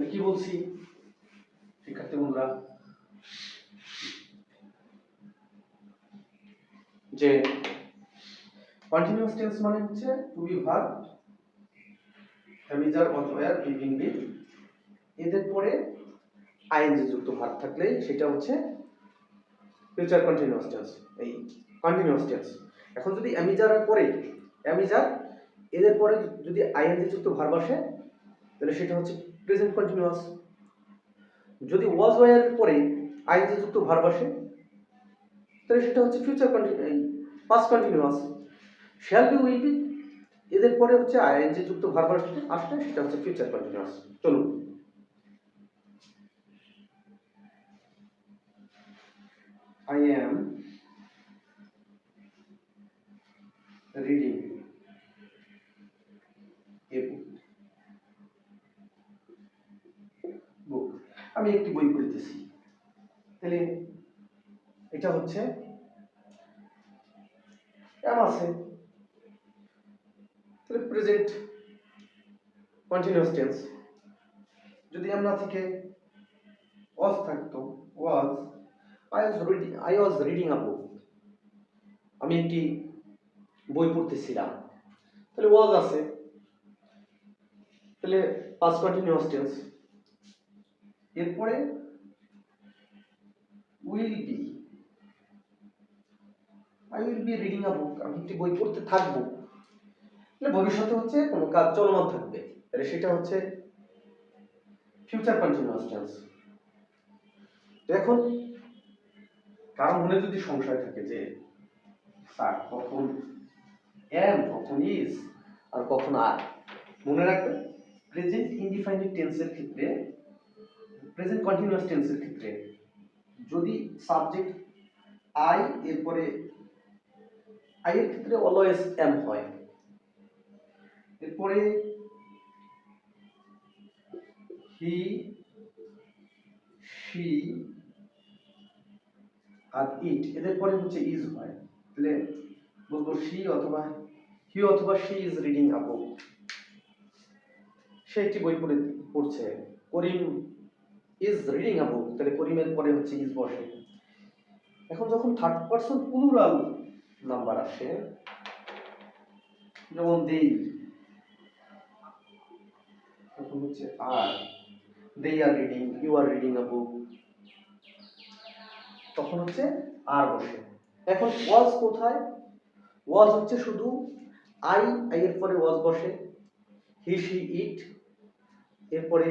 কি বলছি শিক্ষার্থী বন্ধুরা, যে কন্টিনিউয়াস টেন্স মানে হচ্ছে টু বি ভার্ব, হ্যাভিজার অথবা বিগিন উইথ, এদের পরে আইএনজি যুক্ত ভার্ব থাকলে সেটা হচ্ছে ফিউচার কন্টিনিউয়াস টেন্স। এই কন্টিনিউয়াস টেন্স। এখন যদি অ্যামিজারের পরে অ্যামিজার এদের পরে যদি আইএনজি যুক্ত ভার্ব আসে তাহলে সেটা হচ্ছে প্রেজেন্ট কন্টিনিউয়াস। যদি ওয়াজ ওয়ার পরে আইএনজি যুক্ত ভার্ব আসে তাহলে সেটা হচ্ছে future past continuous. Shall be, will be এদের পরে হচ্ছে আইএনজি যুক্ত ভার্ব আসলে সেটা হচ্ছে ফিউচার কন্টিনিউয়াস। চলুন, I am reading a book. আমি একটি বই পড়তেছি। তাহলে এটা হচ্ছে am আছে, তাহলে প্রেজেন্ট কন্টিনিউয়াস টেন্স। যদি am না থেকে was থাকতো, was I was reading a book, আমি একটি বই পড়তেছিলাম, তাহলে was আছে, তাহলে পাস্ট কন্টিনিউয়াস টেন্স। এরপরে will be, I will be reading a book, আমি একটি বই পড়তে থাকবো, তাহলে ভবিষ্যতে হচ্ছে কোনো কাজ চলমান থাকবে, তাহলে সেটা হচ্ছে ফিউচার কন্টিনিউয়াস টেন্স। তো এখন কারো মনে যদি সংশয় থাকে যে স্যার কখন এম, কখন ইজ আর কখন আর, মনে রাখবেন প্রেজেন্ট ইনডিফাইনিট টেন্সের ক্ষেত্রে, প্রেজেন্ট কন্টিনিউয়াস টেন্সের ক্ষেত্রে যদি সাবজেক্ট আই এরপরে আই এর ক্ষেত্রে অলওয়েজ এম হয়, এরপরে হি, শি আর ইট এদের পরে হচ্ছে ইজ হয়, তাহলে বলবো শি অথবা হি অথবা শি ইজ রিডিং আ বুক, সে একটি বই পড়ছে। করিম ইজ রিডিং আ বুক, তাহলে করিমের পরে হচ্ছে ইজ বসে। এখন যখন থার্ড পারসন প্লুরাল নাম্বার আসে, যেমন দেই, তখন হচ্ছে are, they are reading, you are reading a book, তখন হচ্ছে আর বসে। এখন ওয়াজ কোথায়? ওয়াজ হচ্ছে শুধু আই, আই এর পরে ওয়াজ বসে, হি, শি, ইট এরপরে